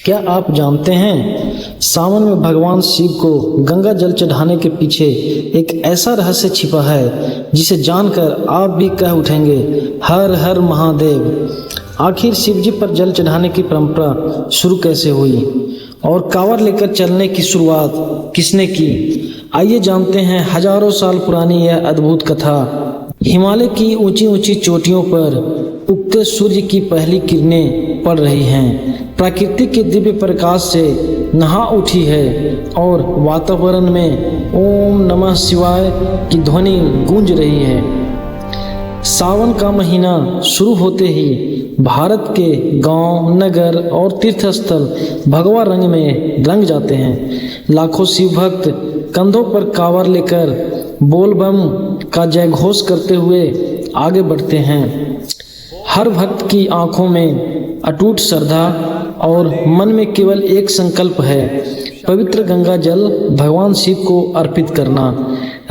क्या आप जानते हैं सावन में भगवान शिव को गंगा जल चढ़ाने के पीछे एक ऐसा रहस्य छिपा है जिसे जानकर आप भी कह उठेंगे, हर हर महादेव। आखिर शिव जी पर जल चढ़ाने की परंपरा शुरू कैसे हुई और कांवड़ लेकर चलने की शुरुआत किसने की? आइए जानते हैं हजारों साल पुरानी यह अद्भुत कथा। हिमालय की ऊंची ऊंची चोटियों पर उगते सूर्य की पहली किरणें पड़ रही हैं। प्रकृति के दिव्य प्रकाश से नहा उठी है और वातावरण में ओम नमः शिवाय की ध्वनि गूंज रही है। सावन का महीना शुरू होते ही भारत के गांव, नगर और तीर्थस्थल भगवा रंग में रंग जाते हैं। लाखों शिव भक्त कंधों पर कांवड़ लेकर बोल बम का जयघोष करते हुए आगे बढ़ते हैं। हर भक्त की आंखों में अटूट श्रद्धा और मन में केवल एक संकल्प है, पवित्र गंगा जल भगवान शिव को अर्पित करना।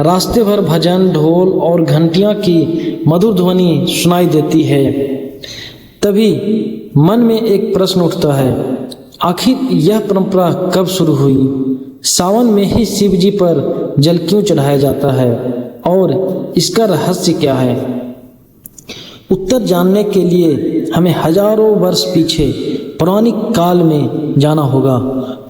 रास्ते भर भजन, ढोल और घंटियां की मधुर ध्वनि सुनाई देती है। तभी मन में एक प्रश्न उठता है, आखिर यह परंपरा कब शुरू हुई? सावन में ही शिव जी पर जल क्यों चढ़ाया जाता है और इसका रहस्य क्या है? उत्तर जानने के लिए हमें हजारों वर्ष पीछे पौराणिक काल में जाना होगा।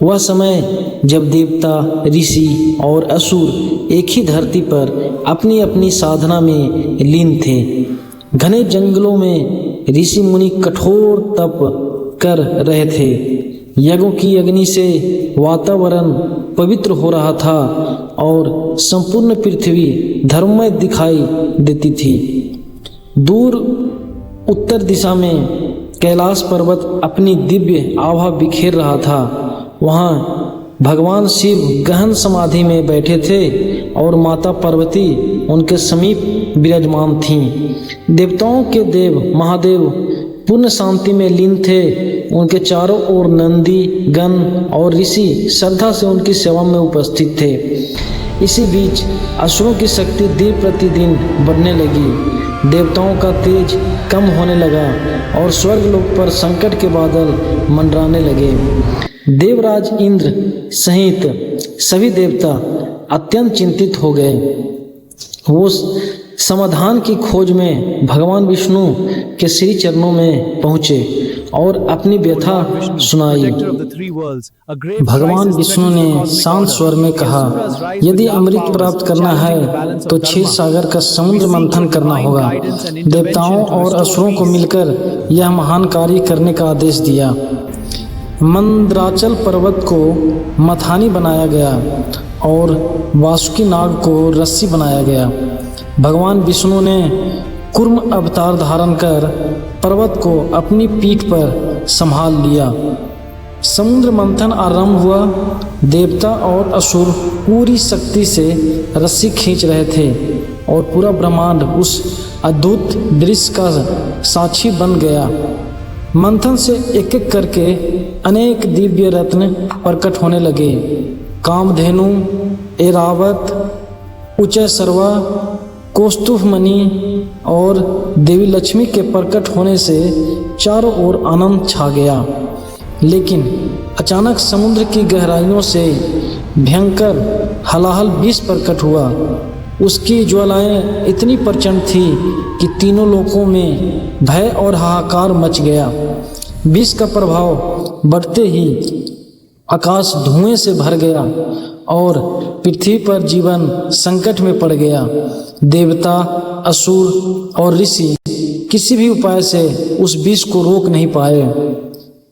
वह समय जब देवता, ऋषि और असुर एक ही धरती पर अपनी अपनी साधना में लीन थे। घने जंगलों में ऋषि मुनि कठोर तप कर रहे थे। यज्ञों की अग्नि से वातावरण पवित्र हो रहा था और संपूर्ण पृथ्वी धर्ममय दिखाई देती थी। दूर उत्तर दिशा में कैलाश पर्वत अपनी दिव्य आभा बिखेर रहा था। वहाँ भगवान शिव गहन समाधि में बैठे थे और माता पार्वती उनके समीप विराजमान थीं। देवताओं के देव महादेव पूर्ण शांति में लीन थे। उनके चारों ओर नंदी, गण और ऋषि श्रद्धा से उनकी सेवा में उपस्थित थे। इसी बीच असुरों की शक्ति दिन प्रतिदिन बढ़ने लगी। देवताओं का तेज कम होने लगा और स्वर्गलोक पर संकट के बादल मंडराने लगे। देवराज इंद्र सहित सभी देवता अत्यंत चिंतित हो गए। वो समाधान की खोज में भगवान विष्णु के श्री चरणों में पहुँचे और अपनी व्यथा सुनाई। भगवान विष्णु ने शांत स्वर में कहा, यदि अमृत प्राप्त करना है तो क्षीर सागर का समुद्र मंथन करना होगा। देवताओं और असुरों को मिलकर यह महान कार्य करने का आदेश दिया। मंदराचल पर्वत को मथानी बनाया गया और वासुकी नाग को रस्सी बनाया गया। भगवान विष्णु ने कूर्म अवतार धारण कर पर्वत को अपनी पीठ पर संभाल लिया। समुद्र मंथन आरंभ हुआ। देवता और असुर पूरी शक्ति से रस्सी खींच रहे थे और पूरा ब्रह्मांड उस अद्भुत दृश्य का साक्षी बन गया। मंथन से एक एक करके अनेक दिव्य रत्न प्रकट होने लगे। कामधेनु, ऐरावत, उच्चैःसर्वा, कौस्तुभ मणि और देवी लक्ष्मी के प्रकट होने से चारों ओर आनंद छा गया। लेकिन अचानक समुद्र की गहराइयों से भयंकर हलाहल विष प्रकट हुआ। उसकी ज्वालाएं इतनी प्रचंड थी कि तीनों लोकों में भय और हाहाकार मच गया। विष का प्रभाव बढ़ते ही आकाश धुएं से भर गया और पृथ्वी पर जीवन संकट में पड़ गया। देवता, असुर और ऋषि किसी भी उपाय से उस विष को रोक नहीं पाए।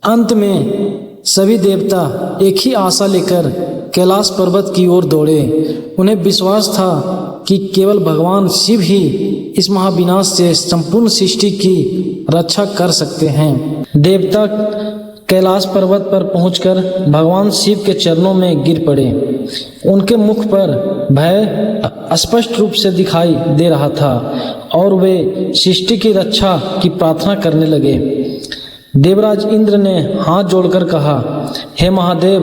अंत में सभी देवता एक ही आशा लेकर कैलाश पर्वत की ओर दौड़े। उन्हें विश्वास था कि केवल भगवान शिव ही इस महाविनाश से संपूर्ण सृष्टि की रक्षा कर सकते हैं। देवता कैलाश पर्वत पर पहुंचकर भगवान शिव के चरणों में गिर पड़े। उनके मुख पर भय स्पष्ट रूप से दिखाई दे रहा था और वे सृष्टि की रक्षा की प्रार्थना करने लगे। देवराज इंद्र ने हाथ जोड़कर कहा, हे महादेव,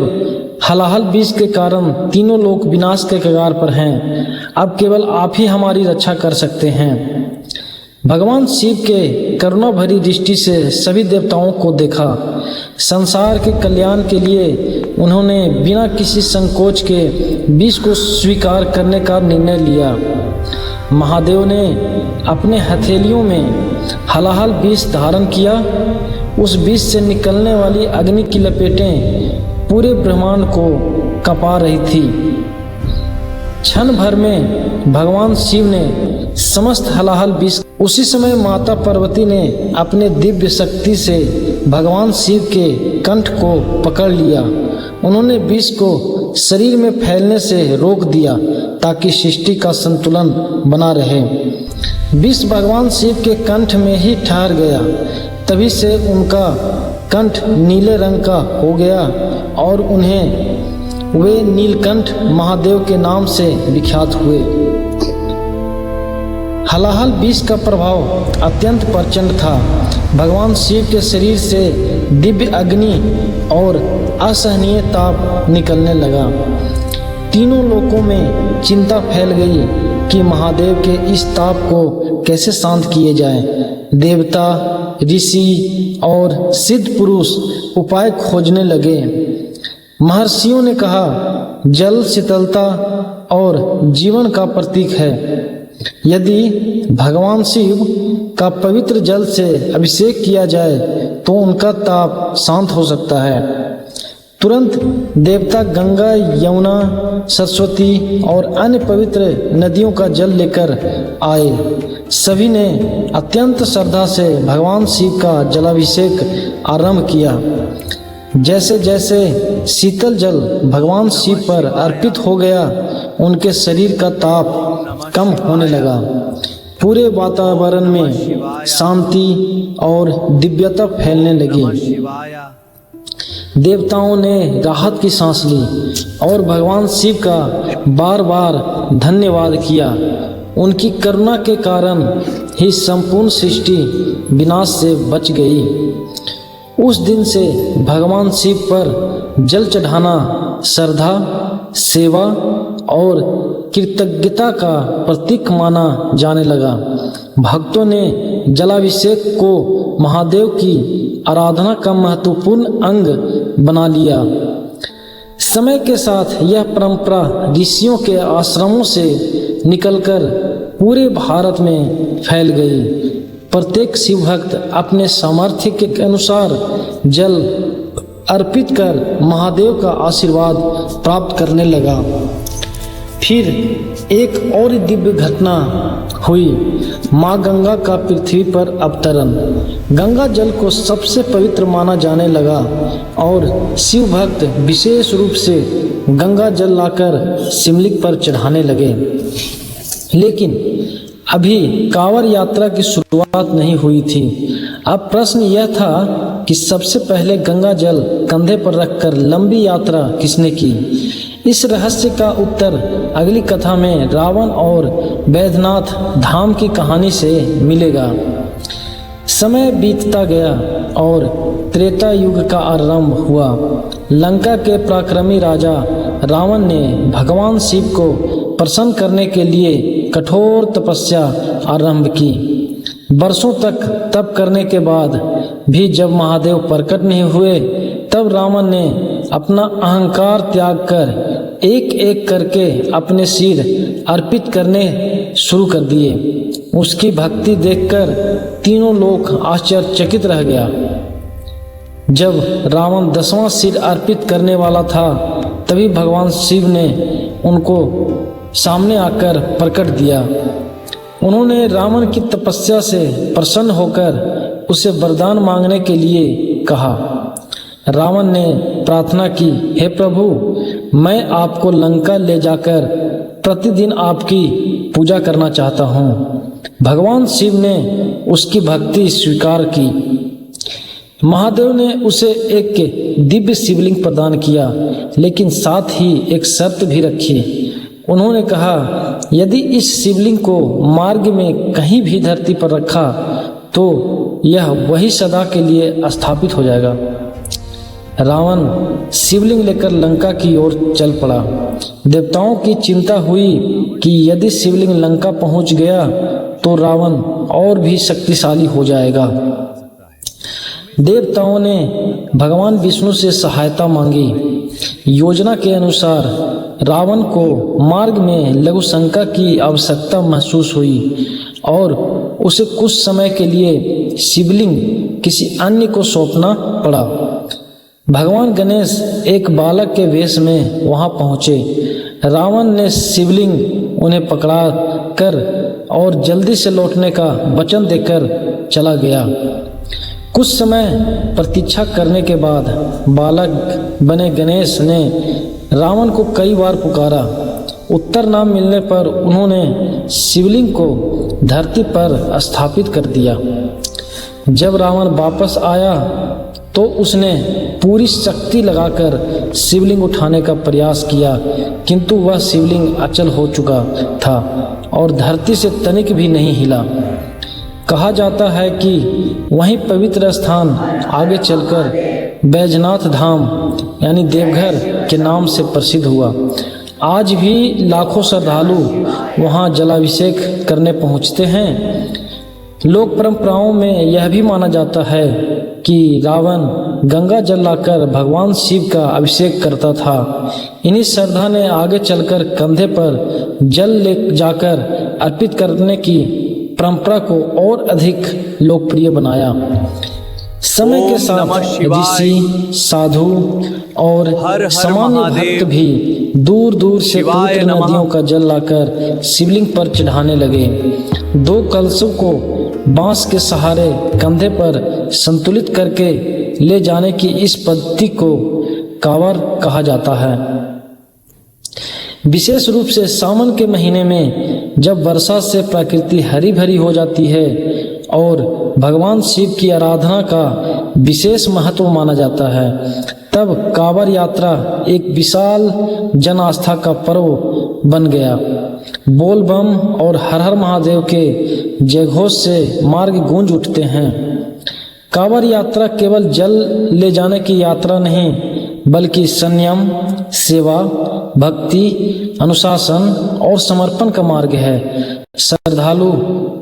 हलाहल विष के कारण तीनों लोग विनाश के कगार पर हैं। अब केवल आप ही हमारी रक्षा कर सकते हैं। भगवान शिव के करुणा भरी दृष्टि से सभी देवताओं को देखा। संसार के कल्याण के लिए उन्होंने बिना किसी संकोच के विष को स्वीकार करने का निर्णय लिया। महादेव ने अपने हथेलियों में हलाहल विष धारण किया। उस विष से निकलने वाली अग्नि की लपेटें पूरे ब्रह्मांड को कँपा रही थी। क्षण भर में भगवान शिव ने समस्त हलाहल विष। उसी समय माता पार्वती ने अपने दिव्य शक्ति से भगवान शिव के कंठ को पकड़ लिया। उन्होंने विष को शरीर में फैलने से रोक दिया ताकि सृष्टि का संतुलन बना रहे। विष भगवान शिव के कंठ में ही ठहर गया। तभी से उनका कंठ नीले रंग का हो गया और वे नीलकंठ महादेव के नाम से विख्यात हुए। हलाहल विष का प्रभाव अत्यंत प्रचंड था। भगवान शिव के शरीर से दिव्य अग्नि और असहनीय ताप निकलने लगा। तीनों लोकों में चिंता फैल गई कि महादेव के इस ताप को कैसे शांत किए जाए। देवता, ऋषि और सिद्ध पुरुष उपाय खोजने लगे। महर्षियों ने कहा, जल शीतलता और जीवन का प्रतीक है। यदि भगवान शिव का पवित्र जल से अभिषेक किया जाए तो उनका ताप शांत हो सकता है। तुरंत देवता गंगा, यमुना, सरस्वती और अन्य पवित्र नदियों का जल लेकर आए। सभी ने अत्यंत श्रद्धा से भगवान शिव का जलाभिषेक आरंभ किया। जैसे जैसे शीतल जल भगवान शिव पर अर्पित हो गया, उनके शरीर का ताप कम होने लगा। पूरे वातावरण में शांति और दिव्यता फैलने लगी। देवताओं ने राहत की सांस ली और भगवान शिव का बार बार धन्यवाद किया। उनकी करुणा के कारण ही संपूर्ण सृष्टि विनाश से बच गई। उस दिन से भगवान शिव पर जल चढ़ाना श्रद्धा, सेवा और कृतज्ञता का प्रतीक माना जाने लगा। भक्तों ने जलाभिषेक को महादेव की आराधना का महत्वपूर्ण अंग बना लिया। समय के साथ यह परंपरा ऋषियों के आश्रमों से निकलकर पूरे भारत में फैल गई। प्रत्येक शिव भक्त अपने सामर्थ्य के अनुसार जल अर्पित कर महादेव का आशीर्वाद प्राप्त करने लगा। फिर एक और दिव्य घटना हुई, माँ गंगा का पृथ्वी पर अवतरण। गंगा जल को सबसे पवित्र माना जाने लगा और शिव भक्त विशेष रूप से गंगा जल लाकर शिवलिंग पर चढ़ाने लगे। लेकिन अभी कांवड़ यात्रा की शुरुआत नहीं हुई थी। अब प्रश्न यह था कि सबसे पहले गंगा जल कंधे पर रखकर लंबी यात्रा किसने की। इस रहस्य का उत्तर अगली कथा में रावण और बैद्यनाथ धाम की कहानी से मिलेगा। समय बीतता गया और त्रेता युग का आरंभ हुआ। लंका के पराक्रमी राजा रावण ने भगवान शिव को प्रसन्न करने के लिए कठोर तपस्या आरंभ की। वर्षों तक तप करने के बाद भी जब महादेव प्रकट नहीं हुए, तब रावण ने अपना अहंकार त्याग कर एक एक करके अपने सिर अर्पित करने शुरू कर दिए। उसकी भक्ति देखकर तीनों लोग आश्चर्यचकित रह गया। जब रावण 10वां सिर अर्पित करने वाला था, तभी भगवान शिव ने उनको सामने आकर प्रकट दिया। उन्होंने रावण की तपस्या से प्रसन्न होकर उसे वरदान मांगने के लिए कहा। रावण ने प्रार्थना की, हे प्रभु, मैं आपको लंका ले जाकर प्रतिदिन आपकी पूजा करना चाहता हूँ। भगवान शिव ने उसकी भक्ति स्वीकार की। महादेव ने उसे एक दिव्य शिवलिंग प्रदान किया, लेकिन साथ ही एक शर्त भी रखी। उन्होंने कहा, यदि इस शिवलिंग को मार्ग में कहीं भी धरती पर रखा तो यह वही सदा के लिए स्थापित हो जाएगा। रावण शिवलिंग लेकर लंका की ओर चल पड़ा। देवताओं की चिंता हुई कि यदि शिवलिंग लंका पहुंच गया तो रावण और भी शक्तिशाली हो जाएगा। देवताओं ने भगवान विष्णु से सहायता मांगी। योजना के अनुसार रावण को मार्ग में लघुशंका की आवश्यकता महसूस हुई और उसे कुछ समय के लिए शिवलिंग किसी अन्य को सौंपना पड़ा। भगवान गणेश एक बालक के वेश में वहां पहुंचे। रावण ने शिवलिंग उन्हें पकड़ा कर और जल्दी से लौटने का वचन देकर चला गया। कुछ समय प्रतीक्षा करने के बाद बालक बने गणेश ने रावण को कई बार पुकारा। उत्तर न मिलने पर उन्होंने शिवलिंग को धरती पर स्थापित कर दिया। जब रावण वापस आया तो उसने पूरी शक्ति लगाकर शिवलिंग उठाने का प्रयास किया, किंतु वह शिवलिंग अचल हो चुका था और धरती से तनिक भी नहीं हिला। कहा जाता है कि वहीं पवित्र स्थान आगे चलकर बैजनाथ धाम यानी देवघर के नाम से प्रसिद्ध हुआ। आज भी लाखों श्रद्धालु वहां जलाभिषेक करने पहुंचते हैं। लोक परंपराओं में यह भी माना जाता है कि रावण गंगा जल लाकर भगवान शिव का अभिषेक करता था। इन्हीं श्रद्धा ने आगे चलकर कंधे पर जल ले जाकर अर्पित करने की परंपरा को और अधिक लोकप्रिय बनाया। समय के साथ ऋषि, साधु और सामान्य भक्त भी दूर दूर से पवित्र नदियों का जल लाकर शिवलिंग पर चढ़ाने लगे। दो कलशों को बांस के सहारे कंधे पर संतुलित करके ले जाने की इस पद्धति को कांवर कहा जाता है। विशेष रूप से सावन के महीने में जब वर्षा से प्रकृति हरी भरी हो जाती है और भगवान शिव की आराधना का विशेष महत्व माना जाता है, तब कांवर यात्रा एक विशाल जन आस्था का पर्व बन गया। बोल बम और हर हर महादेव के जयघोष से मार्ग गूंज उठते हैं। कांवर यात्रा केवल जल ले जाने की यात्रा नहीं, बल्कि संयम, सेवा, भक्ति, अनुशासन और समर्पण का मार्ग है। श्रद्धालु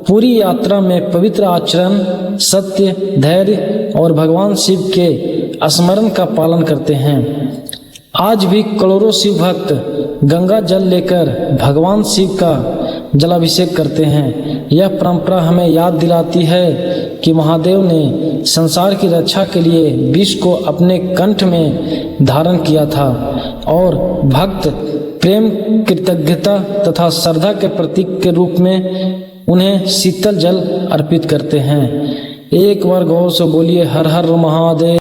पूरी यात्रा में पवित्र आचरण, सत्य, धैर्य और भगवान शिव के स्मरण का पालन करते हैं। आज भी करोड़ों शिव भक्त गंगा जल लेकर भगवान शिव का जलाभिषेक करते हैं। यह परंपरा हमें याद दिलाती है कि महादेव ने संसार की रक्षा के लिए विष को अपने कंठ में धारण किया था और भक्त प्रेम, कृतज्ञता तथा श्रद्धा के प्रतीक के रूप में उन्हें शीतल जल अर्पित करते हैं। एक बार गौर से बोलिए हर हर महादेव।